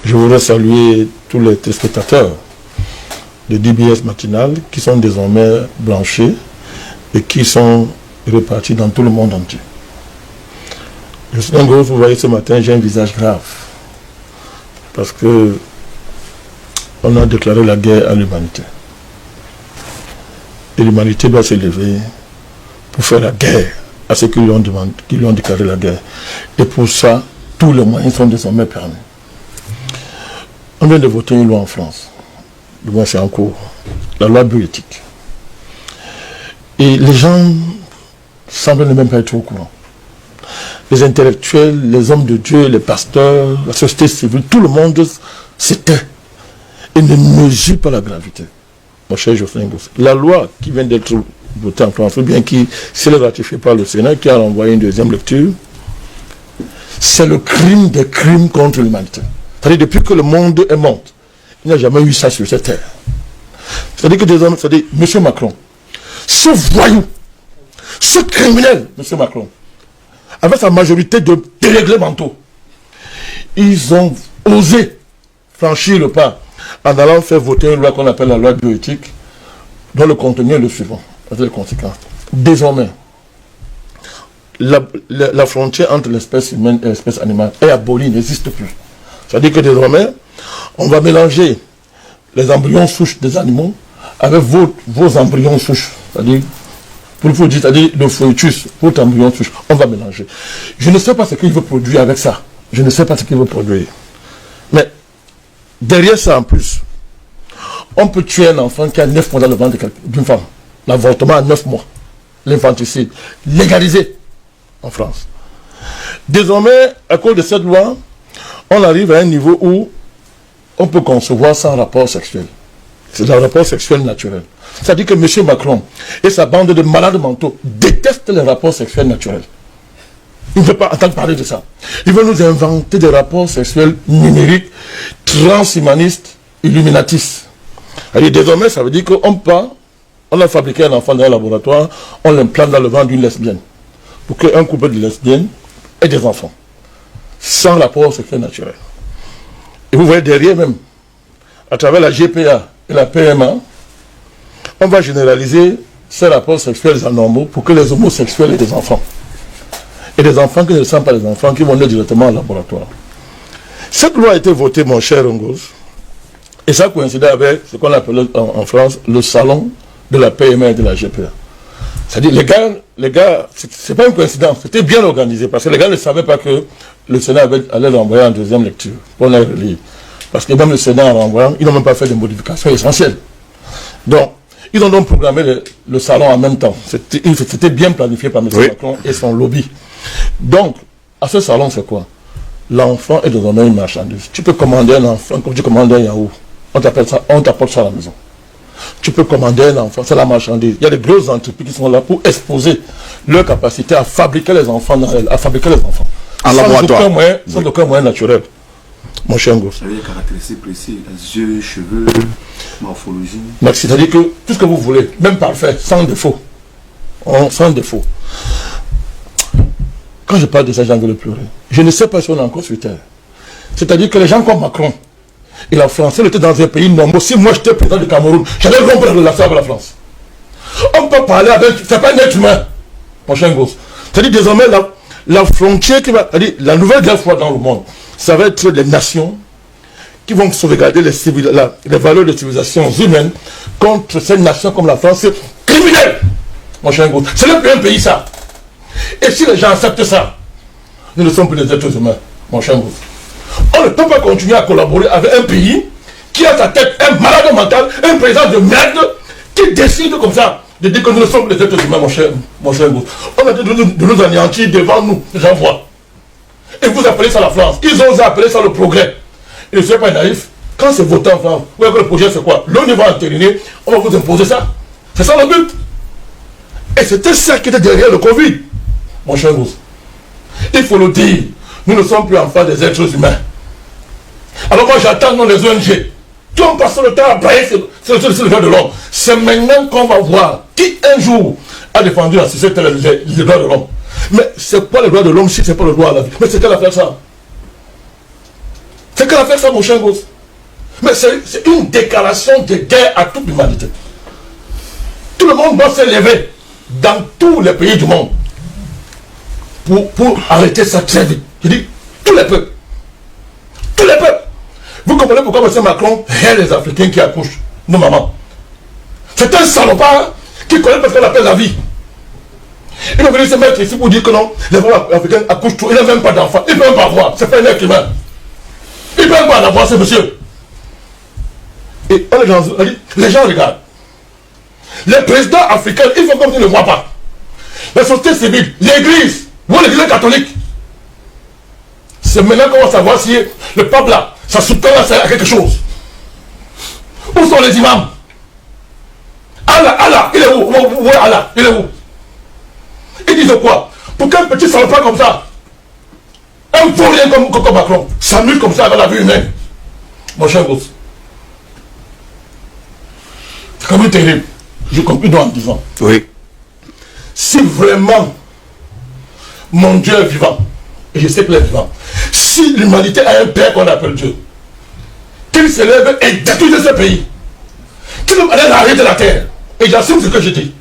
Je voudrais saluer tous les téléspectateurs de DBS Matinal qui sont désormais blanchis et qui sont répartis dans tout le monde entier. Je suis vous voyez ce matin, j'ai un visage grave parce que on a déclaré la guerre à l'humanité. Et l'humanité doit se lever pour faire la guerre à ceux qui lui ont déclaré la guerre. Et pour ça, tous les moyens sont désormais permis. On vient de voter une loi en France. Du moins, c'est en cours. La loi bioéthique. Et les gens semblent ne même pas être au courant. Les intellectuels, les hommes de Dieu, les pasteurs, la société civile, tout le monde s'éteint et ne mesure pas la gravité. Mon cher Jocelyn Goss, la loi qui vient d'être votée en France, ou bien qui, si elle est ratifiée par le Sénat, qui a renvoyé une deuxième lecture, c'est le crime des crimes contre l'humanité. C'est-à-dire, depuis que le monde est monde, il n'y a jamais eu ça sur cette terre. C'est-à-dire que des hommes, c'est-à-dire, M. Macron, ce voyou, ce criminel, M. Macron, avec sa majorité de délégués mentaux, ils ont osé franchir le pas en allant faire voter une loi qu'on appelle la loi bioéthique, dont le contenu est le suivant, avec les conséquences. Désormais, la frontière entre l'espèce humaine et l'espèce animale est abolie, n'existe plus. C'est-à-dire que désormais, on va mélanger les embryons souches des animaux avec vos embryons souches. C'est-à-dire, pour vous dire, c'est-à-dire le foetus, votre embryon souche, on va mélanger. Je ne sais pas ce qu'il veut produire avec ça. Je ne sais pas ce qu'il veut produire. Mais, derrière ça en plus, on peut tuer un enfant qui a 9 mois dans le ventre d'une femme. L'avortement à 9 mois. L'infanticide. Légalisé en France. Désormais, à cause de cette loi, on arrive à un niveau où on peut concevoir sans rapport sexuel. C'est un rapport sexuel naturel. C'est-à-dire que M. Macron et sa bande de malades mentaux détestent les rapports sexuels naturels. Il ne veut pas entendre parler de ça. Il veut nous inventer des rapports sexuels numériques, transhumanistes, illuminatistes. Alors, désormais, ça veut dire on a fabriqué un enfant dans un laboratoire, on l'implante dans le ventre d'une lesbienne. Pour qu'un couple de lesbiennes ait des enfants. Sans rapport sexuel naturel. Et vous voyez derrière même, à travers la GPA et la PMA, on va généraliser ces rapports sexuels anormaux pour que les homosexuels aient des enfants. Et des enfants qui ne sont pas des enfants, qui vont naître directement au laboratoire. Cette loi a été votée, mon cher Ngos, et ça coïncidait avec ce qu'on appelle en France le salon de la PMA et de la GPA. C'est-à-dire, les gars, c'est pas une coïncidence, c'était bien organisé, parce que les gars ne savaient pas que le Sénat allait l'envoyer en deuxième lecture, pour les relire. Parce que même le Sénat en renvoyant, ils n'ont même pas fait de modifications essentielles. Donc, ils ont donc programmé le salon en même temps. C'était bien planifié par M. Macron et son lobby. Donc, à ce salon, c'est quoi? L'enfant est désormais une marchandise. Tu peux commander un enfant comme tu commandes un yaourt. On t'apporte ça à la maison. Tu peux commander un enfant, c'est la marchandise. Il y a des grosses entreprises qui sont là pour exposer leur capacité à fabriquer les enfants, En laboratoire. Sans aucun moyen naturel. Mon cher Ngos. Ça veut dire caractéristiques précises, les yeux, cheveux, morphologie. C'est-à-dire que tout ce que vous voulez, même parfait, sans défaut. Sans défaut. Quand je parle de ça, j'ai envie de pleurer. Je ne sais pas si on est encore sur terre. C'est-à-dire que les gens comme Macron et la France, ils étaient dans un pays normal. Si moi j'étais président du Cameroun, j'allais rompre la relation avec la France. On peut parler avec. C'est pas un être humain, mon cher Ngos. C'est-à-dire désormais la frontière qui va. C'est-à-dire la nouvelle guerre froide dans le monde, ça va être les nations qui vont sauvegarder les valeurs de civilisation humaines contre ces nations comme la France criminelle, mon cher Ngos. C'est le plus un pays ça. Et si les gens acceptent ça, nous ne sommes plus des êtres humains, mon cher Ngos. On ne peut pas continuer à collaborer avec un pays qui a à sa tête un malade mental, un président de merde, qui décide comme ça de dire que nous ne sommes plus des êtres humains, mon cher Ngos. On a dit de nous anéantir devant nous, les gens voient. Et vous appelez ça la France. Ils ont osé appeler ça le progrès. Et ne soyez pas naïf. Quand c'est voté en France, vous voyez que le projet c'est quoi? L'ONU va entériner, on va vous imposer ça. C'est ça le but. Et c'était ça qui était derrière le Covid, mon cher Ngos. Il faut le dire. Nous ne sommes plus en face des êtres humains. Alors moi j'attends non, les ONG. Qui ont passé le temps à brailler sur le droit de l'homme. C'est maintenant qu'on va voir qui un jour a défendu la société les droits de l'homme. Mais c'est quoi le droit de l'homme si c'est pas le droit à la vie? Mais c'est quelle affaire ça? C'est qu'elle a fait ça, mon cher gosse. Mais c'est une déclaration de guerre à toute l'humanité. Tout le monde doit se lever dans tous les pays du monde pour arrêter ça très vite. Je dis, tous les peuples. Tous les peuples. Vous comprenez pourquoi M. Macron hait les Africains qui accouchent, nos mamans. C'est un salopard qui connaît parce qu'on appelle la vie. Il va venir se mettre ici pour dire que non, les femmes africaines accouchent tout. Il n'a même pas d'enfants. Il ne peut même pas avoir. C'est pas un être humain. Il ne peut même pas en avoir, ce monsieur. Et les gens regardent. Les présidents africains, ils font comme s'ils ne le voient pas. La société civile, l'église, ou l'église catholique. C'est maintenant qu'on va savoir si le pape là, ça soutient à quelque chose. Où sont les imams? Allah, il est où? Où est Allah? Il est où? Ils disent quoi? Pour qu'un petit salopard comme ça, un vaurien comme Macron, s'amuse comme ça dans la vie humaine. Mon cher gosse. C'est quand même terrible. Je conclue en disant. Oui. Si vraiment mon Dieu est vivant, et je sais qu'il est vivant, si l'humanité a un père qu'on appelle Dieu, qu'il se lève et détruise ce pays, qu'il allait arrêter la terre, et j'assume ce que je dis.